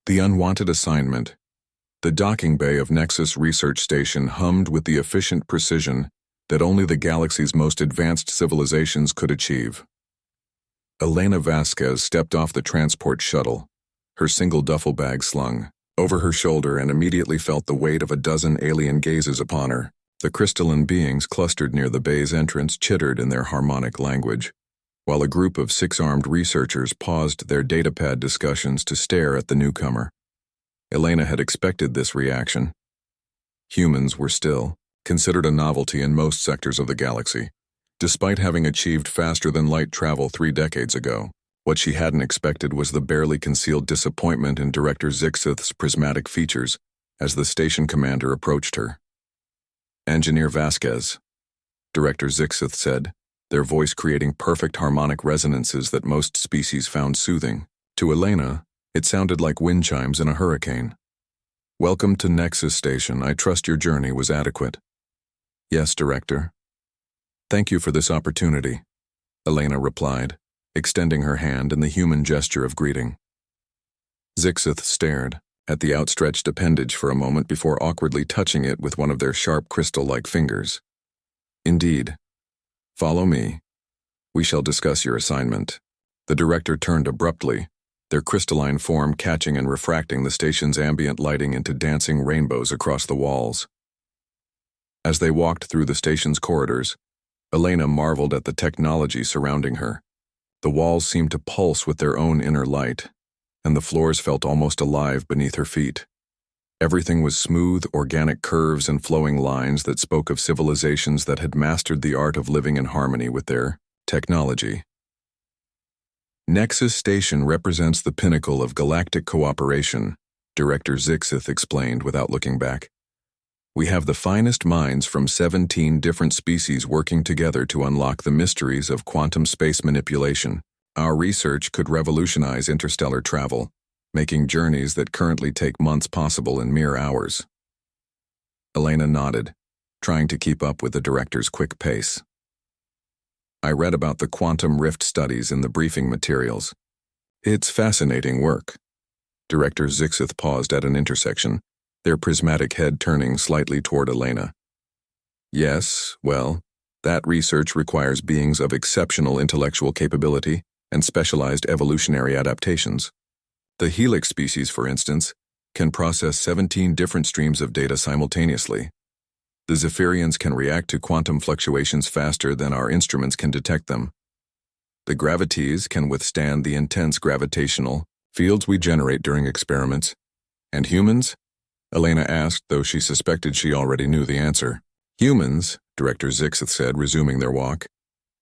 The unwanted assignment. The docking bay of Nexus Research Station hummed with the efficient precision that only the galaxy's most advanced civilizations could achieve. Elena Vasquez stepped off the transport shuttle, her single duffel bag slung over her shoulder, and immediately felt the weight of a dozen alien gazes upon her. The crystalline beings clustered near the bay's entrance chittered in their harmonic language, while a group of 6-armed researchers paused their datapad discussions to stare at the newcomer. Elena had expected this reaction. Humans were still considered a novelty in most sectors of the galaxy, despite having achieved faster-than-light travel 3 decades ago. What she hadn't expected was the barely concealed disappointment in Director Zixith's prismatic features as the station commander approached her. "Engineer Vasquez," Director Zixith said, their voice creating perfect harmonic resonances that most species found soothing. To Elena, it sounded like wind chimes in a hurricane. "Welcome to Nexus Station. I trust your journey was adequate." "Yes, Director." "Thank you for this opportunity," Elena replied, extending her hand in the human gesture of greeting. Zixith stared at the outstretched appendage for a moment before awkwardly touching it with one of their sharp crystal-like fingers. "Indeed. Follow me. We shall discuss your assignment." The director turned abruptly, their crystalline form catching and refracting the station's ambient lighting into dancing rainbows across the walls. As they walked through the station's corridors, Elena marveled at the technology surrounding her. The walls seemed to pulse with their own inner light, and the floors felt almost alive beneath her feet. Everything was smooth, organic curves and flowing lines that spoke of civilizations that had mastered the art of living in harmony with their technology. "Nexus Station represents the pinnacle of galactic cooperation," Director Zixith explained without looking back. "We have the finest minds from 17 different species working together to unlock the mysteries of quantum space manipulation. Our research could revolutionize interstellar travel, making journeys that currently take months possible in mere hours." Elena nodded, trying to keep up with the director's quick pace. "I read about the quantum rift studies in the briefing materials. It's fascinating work." Director Zixith paused at an intersection, their prismatic head turning slightly toward Elena. "Yes, well, that research requires beings of exceptional intellectual capability and specialized evolutionary adaptations. The Helix species, for instance, can process 17 different streams of data simultaneously. The Zephyrians can react to quantum fluctuations faster than our instruments can detect them. The Gravities can withstand the intense gravitational fields we generate during experiments. And humans?" Elena asked, though she suspected she already knew the answer. "Humans," Director Zixith said, resuming their walk,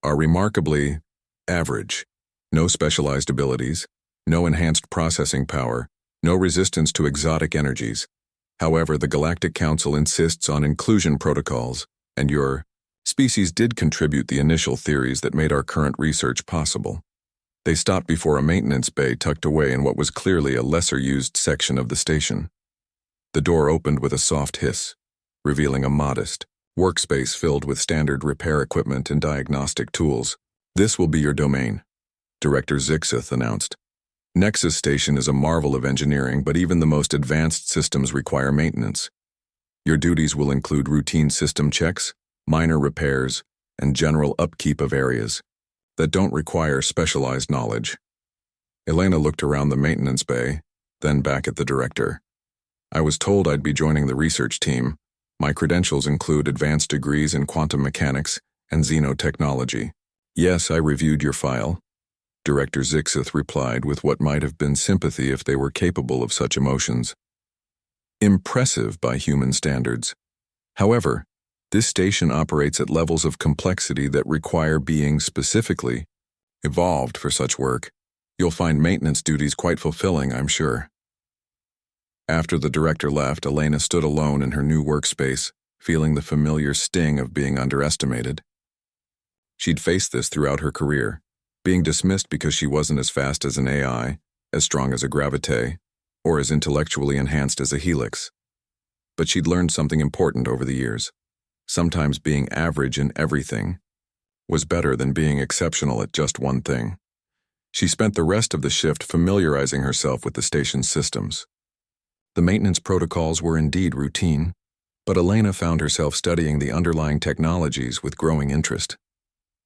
"are remarkably average. No specialized abilities, no enhanced processing power, no resistance to exotic energies. However, the Galactic Council insists on inclusion protocols, and your species did contribute the initial theories that made our current research possible." They stopped before a maintenance bay tucked away in what was clearly a lesser-used section of the station. The door opened with a soft hiss, revealing a modest workspace filled with standard repair equipment and diagnostic tools. "This will be your domain," Director Zixith announced. "Nexus Station is a marvel of engineering, but even the most advanced systems require maintenance. Your duties will include routine system checks, minor repairs, and general upkeep of areas that don't require specialized knowledge." Elena looked around the maintenance bay, then back at the director. "I was told I'd be joining the research team. My credentials include advanced degrees in quantum mechanics and xenotechnology." "Yes, I reviewed your file," Director Zixith replied with what might have been sympathy if they were capable of such emotions. "Impressive by human standards. However, this station operates at levels of complexity that require being specifically evolved for such work. You'll find maintenance duties quite fulfilling, I'm sure." After the director left, Elena stood alone in her new workspace, feeling the familiar sting of being underestimated. She'd faced this throughout her career, being dismissed because she wasn't as fast as an AI, as strong as a Gravité, or as intellectually enhanced as a Helix. But she'd learned something important over the years. Sometimes being average in everything was better than being exceptional at just one thing. She spent the rest of the shift familiarizing herself with the station's systems, The maintenance protocols were indeed routine, but Elena found herself studying the underlying technologies with growing interest.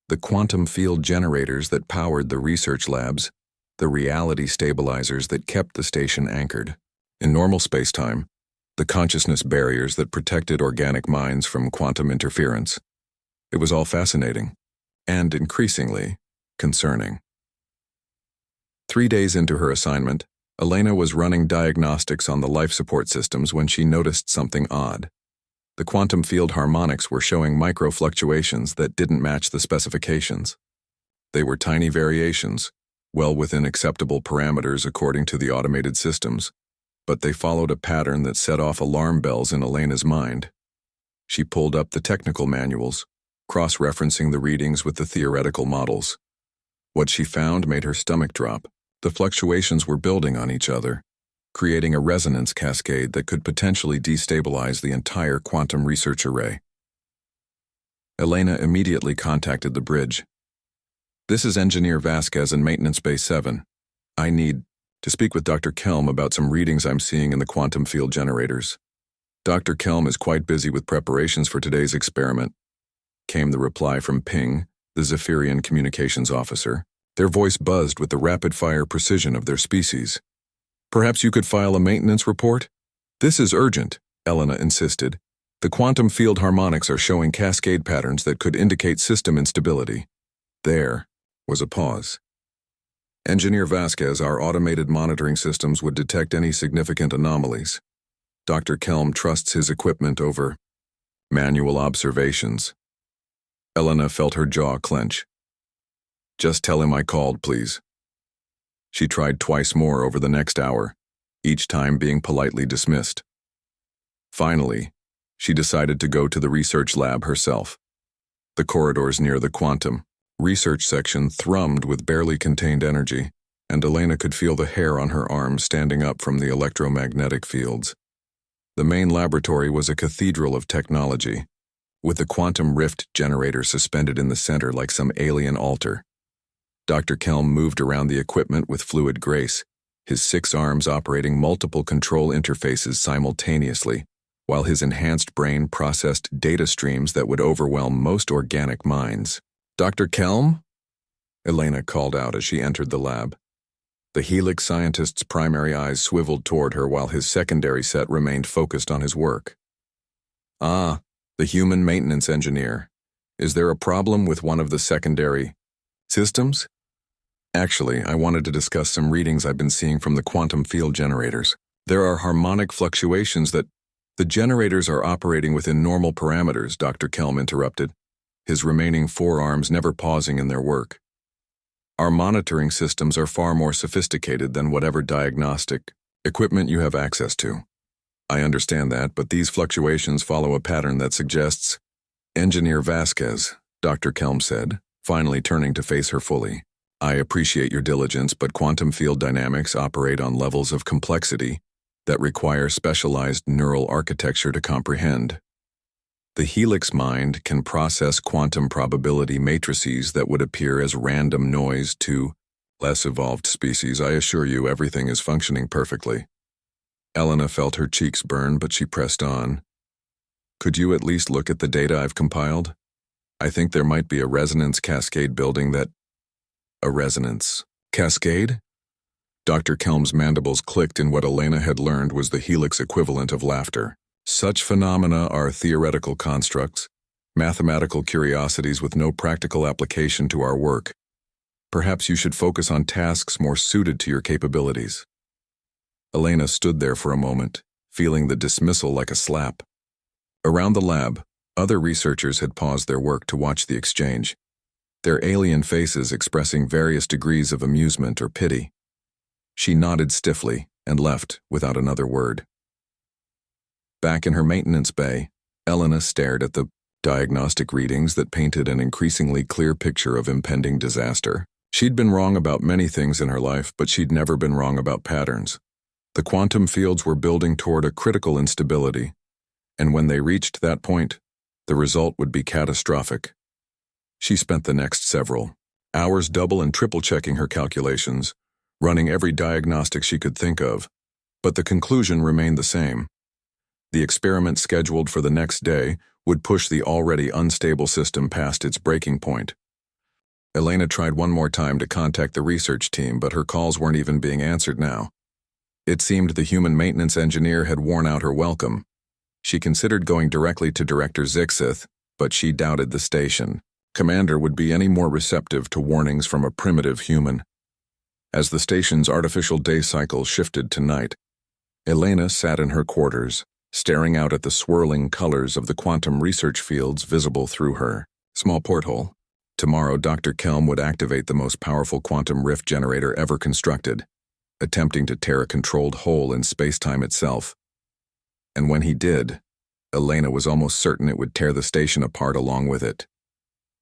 The quantum field generators that powered the research labs, the reality stabilizers that kept the station anchored. In normal spacetime, the consciousness barriers that protected organic minds from quantum interference. It was all fascinating, and increasingly concerning. 3 days into her assignment, Elena was running diagnostics on the life support systems when she noticed something odd. The quantum field harmonics were showing micro-fluctuations that didn't match the specifications. They were tiny variations, well within acceptable parameters according to the automated systems, but they followed a pattern that set off alarm bells in Elena's mind. She pulled up the technical manuals, cross-referencing the readings with the theoretical models. What she found made her stomach drop. The fluctuations were building on each other, creating a resonance cascade that could potentially destabilize the entire quantum research array. Elena immediately contacted the bridge. "This is Engineer Vasquez in Maintenance Bay 7. I need to speak with Dr. Kelm about some readings I'm seeing in the quantum field generators." "Dr. Kelm is quite busy with preparations for today's experiment," came the reply from Ping, the Zephyrian communications officer. Their voice buzzed with the rapid-fire precision of their species. "Perhaps you could file a maintenance report?" "This is urgent," Elena insisted. "The quantum field harmonics are showing cascade patterns that could indicate system instability." There was a pause. "Engineer Vasquez, our automated monitoring systems would detect any significant anomalies. Dr. Kelm trusts his equipment over manual observations." Elena felt her jaw clench. "Just tell him I called, please." She tried twice more over the next hour, each time being politely dismissed. Finally, she decided to go to the research lab herself. The corridors near the quantum research section thrummed with barely contained energy, and Elena could feel the hair on her arms standing up from the electromagnetic fields. The main laboratory was a cathedral of technology, with the quantum rift generator suspended in the center like some alien altar. Dr. Kelm moved around the equipment with fluid grace, his 6 arms operating multiple control interfaces simultaneously, while his enhanced brain processed data streams that would overwhelm most organic minds. "Dr. Kelm?" Elena called out as she entered the lab. The Helix scientist's primary eyes swiveled toward her while his secondary set remained focused on his work. "Ah, the human maintenance engineer. Is there a problem with one of the secondary systems?" "Actually, I wanted to discuss some readings I've been seeing from the quantum field generators. There are harmonic fluctuations that—" "The generators are operating within normal parameters," Dr. Kelm interrupted, his remaining 4 arms never pausing in their work. "Our monitoring systems are far more sophisticated than whatever diagnostic equipment you have access to." "I understand that, but these fluctuations follow a pattern that suggests—" "Engineer Vasquez," Dr. Kelm said, finally turning to face her fully. "I appreciate your diligence, but quantum field dynamics operate on levels of complexity that require specialized neural architecture to comprehend. The Helix mind can process quantum probability matrices that would appear as random noise to less evolved species. I assure you everything is functioning perfectly." Elena felt her cheeks burn, but she pressed on. "Could you at least look at the data I've compiled? I think there might be a resonance cascade building that—" "A resonance cascade?" Dr. Kelm's mandibles clicked in what Elena had learned was the Helix equivalent of laughter. "Such phenomena are theoretical constructs, mathematical curiosities with no practical application to our work. Perhaps you should focus on tasks more suited to your capabilities." Elena stood there for a moment, feeling the dismissal like a slap. Around the lab, other researchers had paused their work to watch the exchange, their alien faces expressing various degrees of amusement or pity. She nodded stiffly and left without another word. Back in her maintenance bay, Elena stared at the diagnostic readings that painted an increasingly clear picture of impending disaster. She'd been wrong about many things in her life, but she'd never been wrong about patterns. The quantum fields were building toward a critical instability, and when they reached that point, the result would be catastrophic. She spent the next several hours double and triple checking her calculations, running every diagnostic she could think of, But the conclusion remained the same. The experiment scheduled for the next day would push the already unstable system past its breaking point. Elena tried one more time to contact the research team, but her calls weren't even being answered now. It seemed the human maintenance engineer had worn out her welcome. She considered going directly to Director Zixith, but she doubted the station commander would be any more receptive to warnings from a primitive human. As the station's artificial day cycle shifted to night, Elena sat in her quarters, staring out at the swirling colors of the quantum research fields visible through her small porthole. Tomorrow, Dr. Kelm would activate the most powerful quantum rift generator ever constructed, attempting to tear a controlled hole in space-time itself. And when he did, Elena was almost certain it would tear the station apart along with it.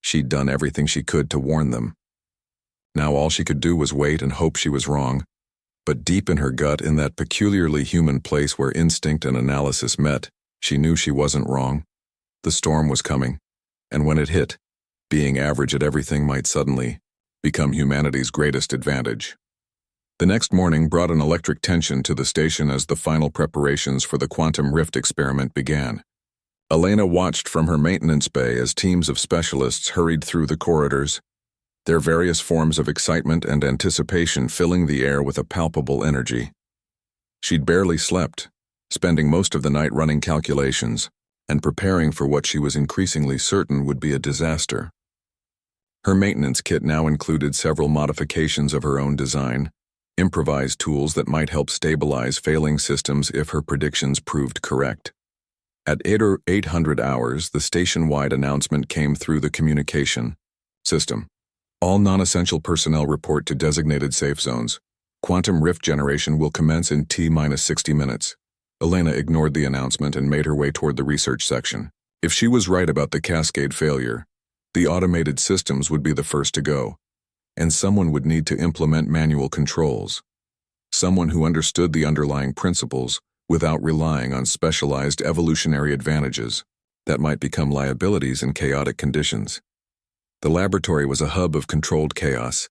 She'd done everything she could to warn them. Now all she could do was wait and hope she was wrong. But deep in her gut, in that peculiarly human place where instinct and analysis met, she knew she wasn't wrong. The storm was coming, and when it hit, being average at everything might suddenly become humanity's greatest advantage. The next morning brought an electric tension to the station as the final preparations for the quantum rift experiment began. Elena watched from her maintenance bay as teams of specialists hurried through the corridors, their various forms of excitement and anticipation filling the air with a palpable energy. She'd barely slept, spending most of the night running calculations and preparing for what she was increasingly certain would be a disaster. Her maintenance kit now included several modifications of her own design, improvised tools that might help stabilize failing systems if her predictions proved correct. At 800 hours, the station-wide announcement came through the communication system. All non-essential personnel report to designated safe zones. Quantum rift generation will commence in T-minus 60 minutes. Elena ignored the announcement and made her way toward the research section. If she was right about the cascade failure, the automated systems would be the first to go, and someone would need to implement manual controls. Someone who understood the underlying principles without relying on specialized evolutionary advantages that might become liabilities in chaotic conditions. The laboratory was a hub of controlled chaos,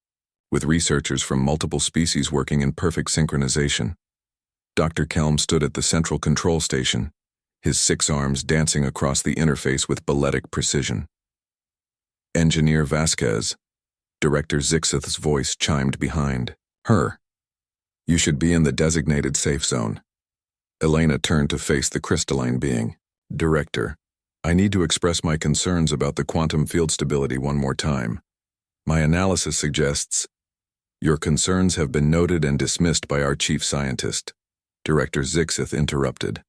with researchers from multiple species working in perfect synchronization. Dr. Kelm stood at the central control station, his 6 arms dancing across the interface with balletic precision. Engineer Vasquez, Director Zixith's voice chimed behind her. You should be in the designated safe zone. Elena turned to face the crystalline being. Director, I need to express my concerns about the quantum field stability one more time. My analysis suggests your concerns have been noted and dismissed by our chief scientist. Director Zixith interrupted.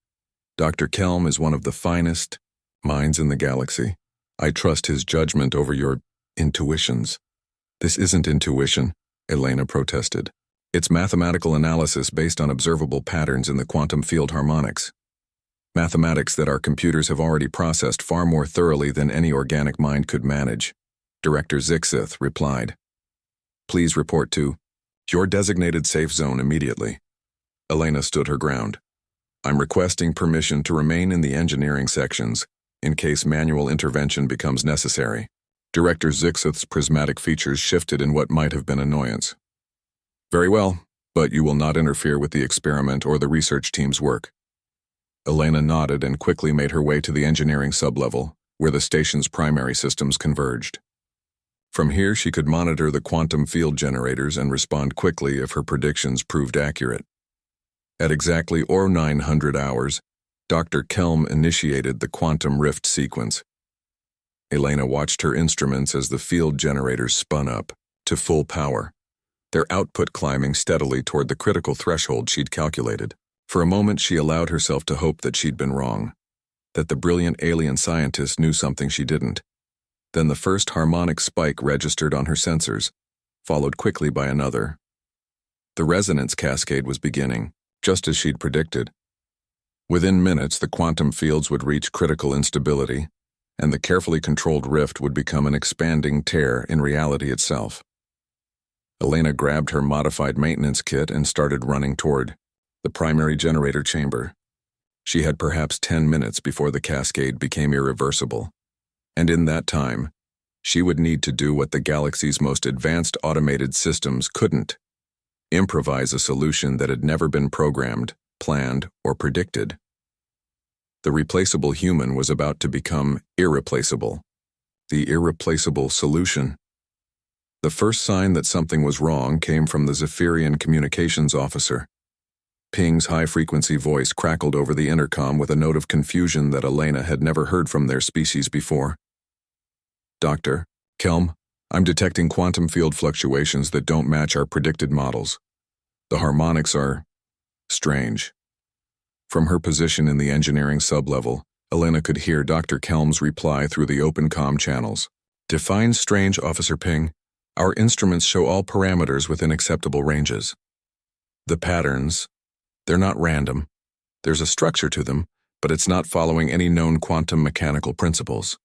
Dr. Kelm is one of the finest minds in the galaxy. I trust his judgment over your intuitions. This isn't intuition, Elena protested. It's mathematical analysis based on observable patterns in the quantum field harmonics. Mathematics that our computers have already processed far more thoroughly than any organic mind could manage. Director Zixith replied. Please report to your designated safe zone immediately. Elena stood her ground. I'm requesting permission to remain in the engineering sections in case manual intervention becomes necessary. Director Zixith's prismatic features shifted in what might have been annoyance. Very well, but you will not interfere with the experiment or the research team's work. Elena nodded and quickly made her way to the engineering sublevel, where the station's primary systems converged. From here, she could monitor the quantum field generators and respond quickly if her predictions proved accurate. At exactly 900 hours, Dr. Kelm initiated the quantum rift sequence. Elena watched her instruments as the field generators spun up to full power, their output climbing steadily toward the critical threshold she'd calculated. For a moment, she allowed herself to hope that she'd been wrong, that the brilliant alien scientist knew something she didn't. Then the first harmonic spike registered on her sensors, followed quickly by another. The resonance cascade was beginning, just as she'd predicted. Within minutes, the quantum fields would reach critical instability, and the carefully controlled rift would become an expanding tear in reality itself. Elena grabbed her modified maintenance kit and started running toward the primary generator chamber. She had perhaps 10 minutes before the cascade became irreversible, and in that time, she would need to do what the galaxy's most advanced automated systems couldn't: improvise a solution that had never been programmed planned, or predicted. The replaceable human was about to become irreplaceable. The irreplaceable solution. The first sign that something was wrong came from the Zephyrian communications officer. Ping's high-frequency voice crackled over the intercom with a note of confusion that Elena had never heard from their species before. "Dr. Kelm, I'm detecting quantum field fluctuations that don't match our predicted models. The harmonics are strange." From her position in the engineering sublevel, Elena could hear Dr. Kelm's reply through the open comm channels. "Define strange, Officer Ping. Our instruments show all parameters within acceptable ranges. The patterns, they're not random. There's a structure to them, but it's not following any known quantum mechanical principles."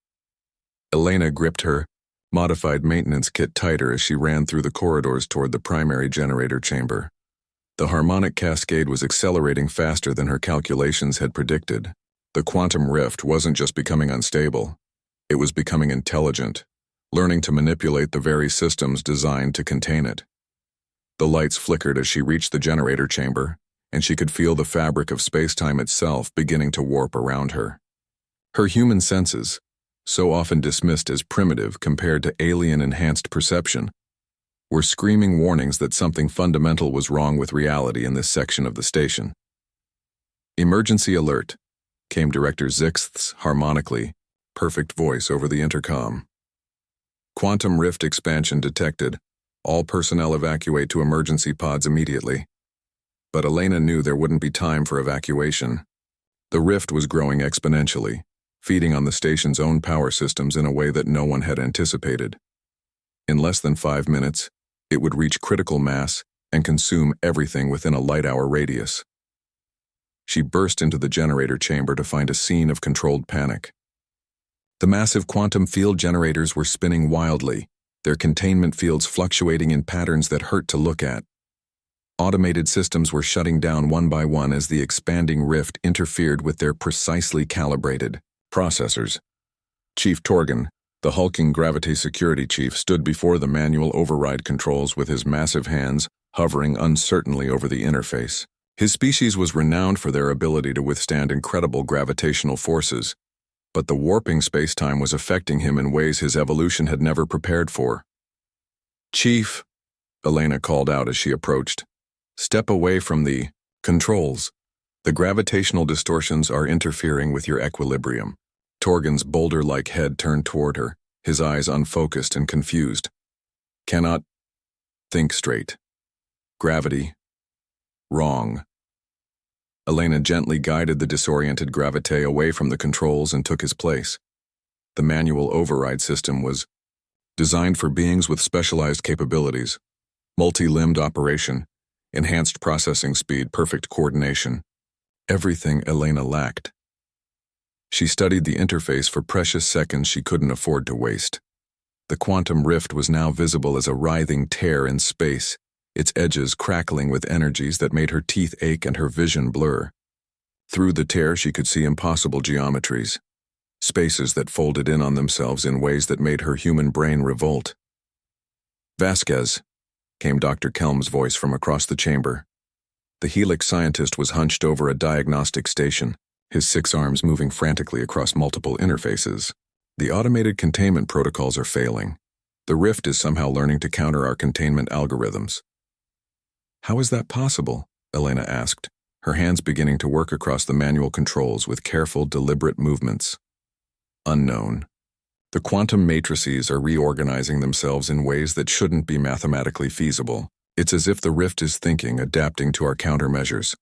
Elena gripped her modified maintenance kit tighter as she ran through the corridors toward the primary generator chamber. The harmonic cascade was accelerating faster than her calculations had predicted. The quantum rift wasn't just becoming unstable. It was becoming intelligent, learning to manipulate the very systems designed to contain it. The lights flickered as she reached the generator chamber, and she could feel the fabric of space-time itself beginning to warp around her. Her human senses, so often dismissed as primitive compared to alien-enhanced perception, were screaming warnings that something fundamental was wrong with reality in this section of the station. "Emergency alert," came Director Zix's harmonically perfect voice over the intercom. "Quantum rift expansion detected. All personnel evacuate to emergency pods immediately." But Elena knew there wouldn't be time for evacuation. The rift was growing exponentially, feeding on the station's own power systems in a way that no one had anticipated. In less than 5 minutes, it would reach critical mass and consume everything within a light-hour radius. She burst into the generator chamber to find a scene of controlled panic. The massive quantum field generators were spinning wildly, their containment fields fluctuating in patterns that hurt to look at. Automated systems were shutting down one by one as the expanding rift interfered with their precisely calibrated processors. Chief Torgan, the hulking gravity security chief, stood before the manual override controls with his massive hands hovering uncertainly over the interface. His species was renowned for their ability to withstand incredible gravitational forces, but the warping space-time was affecting him in ways his evolution had never prepared for. "Chief," Elena called out as she approached, "step away from the controls. The gravitational distortions are interfering with your equilibrium." Torgan's boulder-like head turned toward her, his eyes unfocused and confused. "Cannot think straight. Gravity. Wrong." Elena gently guided the disoriented gravité away from the controls and took his place. The manual override system was designed for beings with specialized capabilities, multi-limbed operation, enhanced processing speed, perfect coordination. Everything Elena lacked. She studied the interface for precious seconds she couldn't afford to waste. The quantum rift was now visible as a writhing tear in space, its edges crackling with energies that made her teeth ache and her vision blur. Through the tear she could see impossible geometries, spaces that folded in on themselves in ways that made her human brain revolt. "Vasquez," came Dr. Kelm's voice from across the chamber. The Helix scientist was hunched over a diagnostic station, his 6 arms moving frantically across multiple interfaces. "The automated containment protocols are failing. The rift is somehow learning to counter our containment algorithms." "How is that possible?" Elena asked, her hands beginning to work across the manual controls with careful, deliberate movements. "Unknown. The quantum matrices are reorganizing themselves in ways that shouldn't be mathematically feasible. It's as if the rift is thinking, adapting to our countermeasures."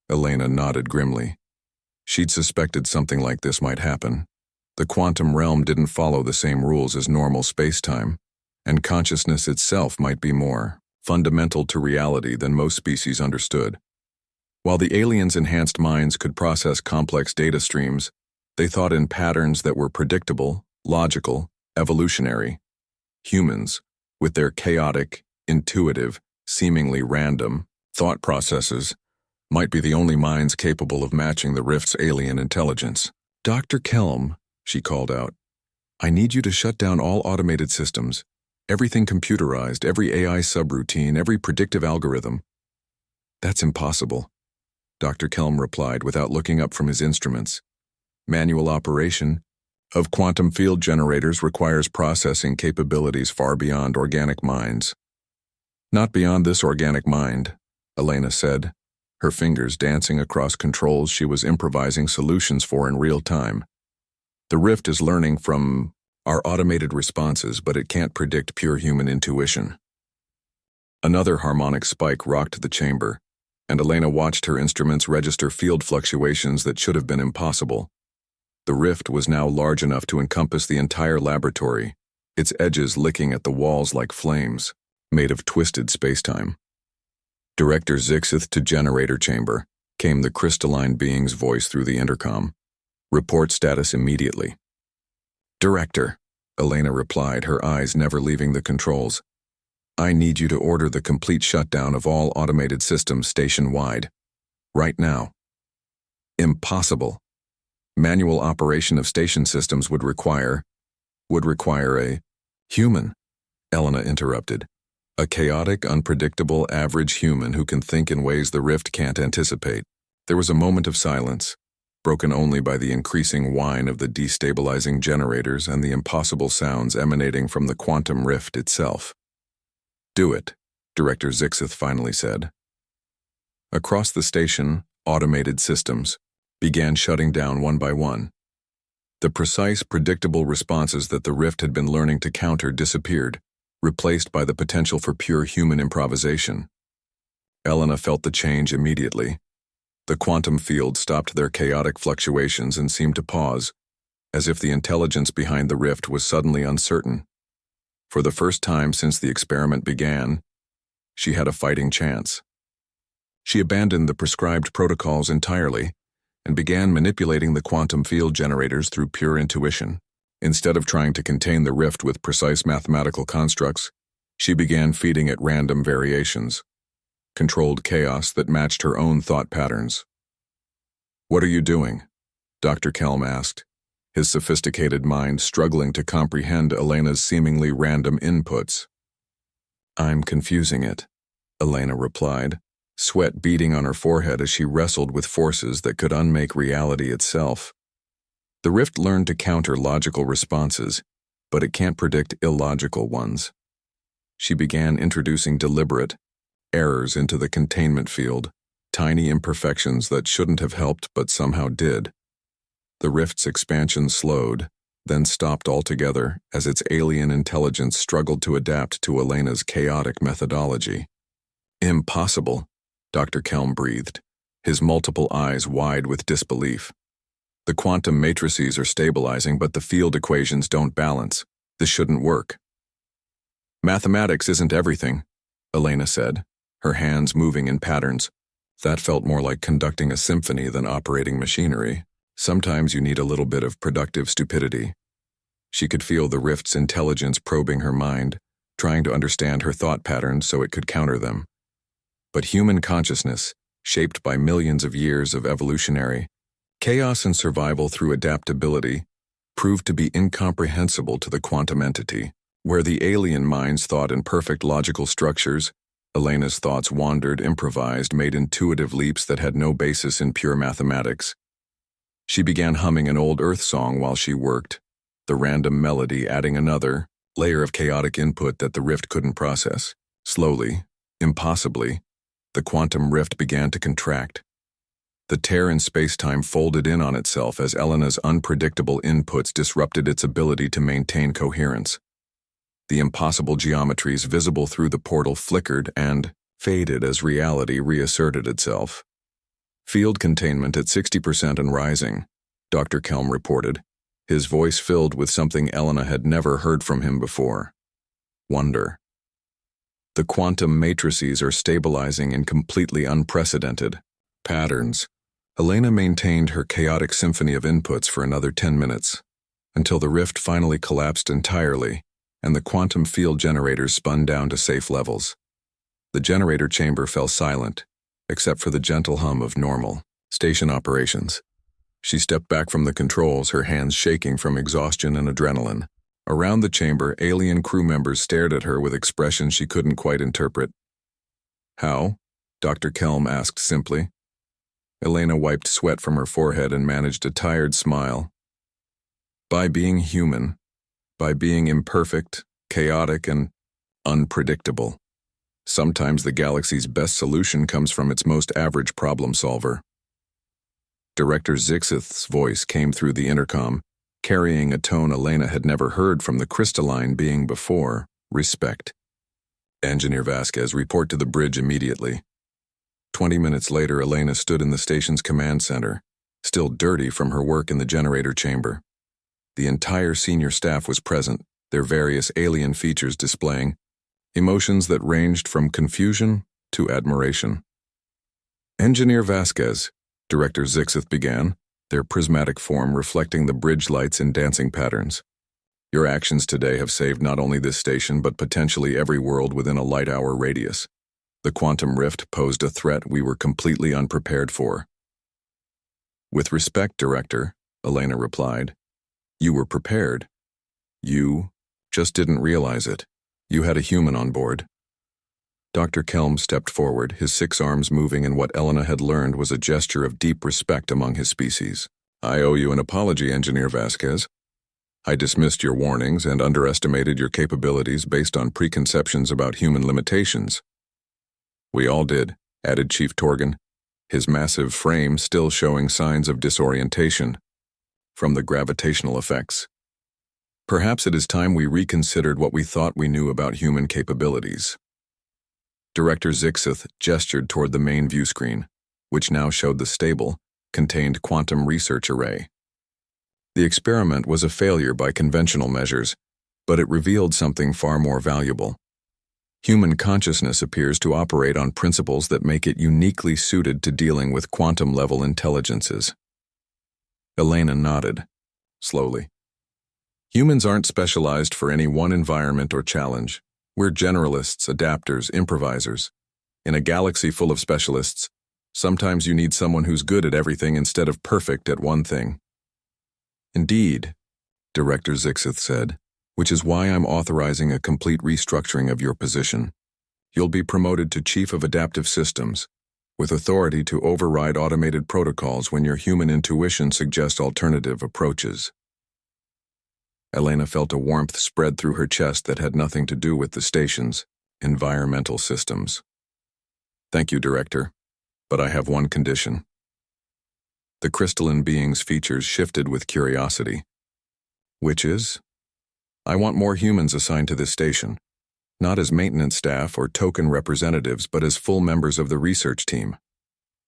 Elena nodded grimly. She'd suspected something like this might happen. The quantum realm didn't follow the same rules as normal space-time, and consciousness itself might be more fundamental to reality than most species understood. While the aliens' enhanced minds could process complex data streams, they thought in patterns that were predictable, logical, evolutionary. Humans, with their chaotic, intuitive, seemingly random thought processes, might be the only minds capable of matching the rift's alien intelligence. "Dr. Kelm," she called out, "I need you to shut down all automated systems, everything computerized, every AI subroutine, every predictive algorithm." "That's impossible." Dr. Kelm replied without looking up from his instruments. Manual operation of quantum field generators requires processing capabilities far beyond organic minds. Not beyond this organic mind, Elena said, her fingers dancing across controls she was improvising solutions for in real time. The Rift is learning from our automated responses, but it can't predict pure human intuition. Another harmonic spike rocked the chamber, and Elena watched her instruments register field fluctuations that should have been impossible. The Rift was now large enough to encompass the entire laboratory, its edges licking at the walls like flames, made of twisted spacetime. Director Zixith to generator chamber, came the crystalline being's voice through the intercom. Report status immediately. Director, Elena replied, her eyes never leaving the controls. I need you to order the complete shutdown of all automated systems station-wide. Right now. Impossible. Manual operation of station systems would require a human, Elena interrupted. A chaotic, unpredictable, average human who can think in ways the Rift can't anticipate. There was a moment of silence, broken only by the increasing whine of the destabilizing generators and the impossible sounds emanating from the quantum rift itself. Do it, Director Zixith finally said. Across the station, automated systems began shutting down one by one. The precise, predictable responses that the Rift had been learning to counter disappeared, replaced by the potential for pure human improvisation. Elena felt the change immediately. The quantum field stopped their chaotic fluctuations and seemed to pause, as if the intelligence behind the Rift was suddenly uncertain. For the first time since the experiment began, she had a fighting chance. She abandoned the prescribed protocols entirely and began manipulating the quantum field generators through pure intuition. Instead of trying to contain the Rift with precise mathematical constructs, she began feeding it random variations, controlled chaos that matched her own thought patterns. What are you doing? Dr. Kelm asked, his sophisticated mind struggling to comprehend Elena's seemingly random inputs. I'm confusing it, Elena replied, sweat beading on her forehead as she wrestled with forces that could unmake reality itself. The Rift learned to counter logical responses, but it can't predict illogical ones. She began introducing deliberate errors into the containment field, tiny imperfections that shouldn't have helped but somehow did. The Rift's expansion slowed, then stopped altogether as its alien intelligence struggled to adapt to Elena's chaotic methodology. Impossible, Dr. Kelm breathed, his multiple eyes wide with disbelief. The quantum matrices are stabilizing, but the field equations don't balance. This shouldn't work. Mathematics isn't everything, Elena said, her hands moving in patterns. That felt more like conducting a symphony than operating machinery. Sometimes you need a little bit of productive stupidity. She could feel the Rift's intelligence probing her mind, trying to understand her thought patterns so it could counter them. But human consciousness, shaped by millions of years of evolutionary chaos and survival through adaptability, proved to be incomprehensible to the quantum entity. Where the alien minds thought in perfect logical structures, Elena's thoughts wandered, improvised, made intuitive leaps that had no basis in pure mathematics. She began humming an old Earth song while she worked, the random melody adding another layer of chaotic input that the Rift couldn't process. Slowly, impossibly, the quantum rift began to contract. The tear in space-time folded in on itself as Elena's unpredictable inputs disrupted its ability to maintain coherence. The impossible geometries visible through the portal flickered and faded as reality reasserted itself. Field containment at 60% and rising, Dr. Kelm reported, his voice filled with something Elena had never heard from him before. Wonder. The quantum matrices are stabilizing in completely unprecedented patterns. Elena maintained her chaotic symphony of inputs for another 10 minutes, until the rift finally collapsed entirely and the quantum field generators spun down to safe levels. The generator chamber fell silent, except for the gentle hum of normal station operations. She stepped back from the controls, her hands shaking from exhaustion and adrenaline. Around the chamber, alien crew members stared at her with expressions she couldn't quite interpret. How? Dr. Kelm asked simply. Elena wiped sweat from her forehead and managed a tired smile. By being human, by being imperfect, chaotic, and unpredictable, sometimes the galaxy's best solution comes from its most average problem solver. Director Zixith's voice came through the intercom, carrying a tone Elena had never heard from the crystalline being before: respect. Engineer Vasquez, report to the bridge immediately. 20 minutes later, Elena stood in the station's command center, still dirty from her work in the generator chamber. The entire senior staff was present, their various alien features displaying emotions that ranged from confusion to admiration. Engineer Vasquez, Director Zixith began, their prismatic form reflecting the bridge lights in dancing patterns. Your actions today have saved not only this station but potentially every world within a light-hour radius. The quantum rift posed a threat we were completely unprepared for. With respect, Director, Elena replied. You were prepared. You just didn't realize it. You had a human on board. Dr. Kelm stepped forward, his 6 arms moving in what Elena had learned was a gesture of deep respect among his species. I owe you an apology, Engineer Vasquez. I dismissed your warnings and underestimated your capabilities based on preconceptions about human limitations. We all did, added Chief Torgan, his massive frame still showing signs of disorientation from the gravitational effects. Perhaps it is time we reconsidered what we thought we knew about human capabilities. Director Zixith gestured toward the main view screen, which now showed the stable, contained quantum research array. The experiment was a failure by conventional measures, but it revealed something far more valuable. Human consciousness appears to operate on principles that make it uniquely suited to dealing with quantum-level intelligences. Elena nodded, slowly. Humans aren't specialized for any one environment or challenge. We're generalists, adapters, improvisers. In a galaxy full of specialists, sometimes you need someone who's good at everything instead of perfect at one thing. Indeed, Director Zixith said, which is why I'm authorizing a complete restructuring of your position. You'll be promoted to Chief of Adaptive Systems, with authority to override automated protocols when your human intuition suggests alternative approaches. Elena felt a warmth spread through her chest that had nothing to do with the station's environmental systems. Thank you, Director, but I have one condition. The crystalline being's features shifted with curiosity. Which is? I want more humans assigned to this station, not as maintenance staff or token representatives, but as full members of the research team.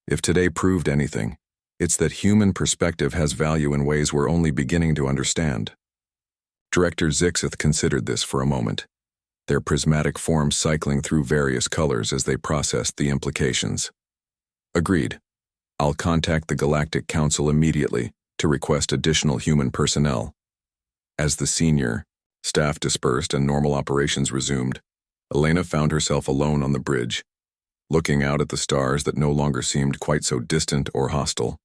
If today proved anything, it's that human perspective has value in ways we're only beginning to understand. Director Zixith considered this for a moment, their prismatic forms cycling through various colors as they processed the implications. Agreed. I'll contact the Galactic Council immediately to request additional human personnel. As the senior staff dispersed and normal operations resumed, Elena found herself alone on the bridge, looking out at the stars that no longer seemed quite so distant or hostile.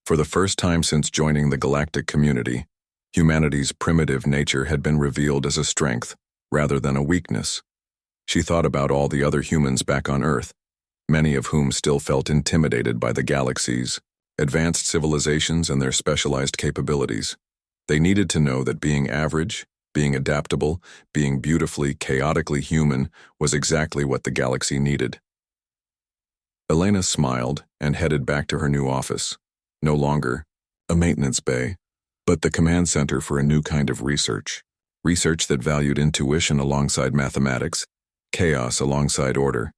For the first time since joining the galactic community, humanity's primitive nature had been revealed as a strength rather than a weakness. She thought about all the other humans back on Earth, many of whom still felt intimidated by the galaxy's advanced civilizations and their specialized capabilities. They needed to know that being average, being adaptable, being beautifully, chaotically human was exactly what the galaxy needed. Elena smiled and headed back to her new office, no longer a maintenance bay, but the command center for a new kind of research that valued intuition alongside mathematics, chaos alongside order,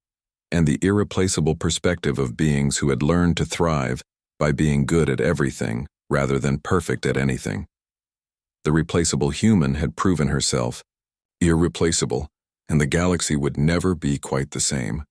and the irreplaceable perspective of beings who had learned to thrive by being good at everything rather than perfect at anything. The replaceable human had proven herself irreplaceable, and the galaxy would never be quite the same.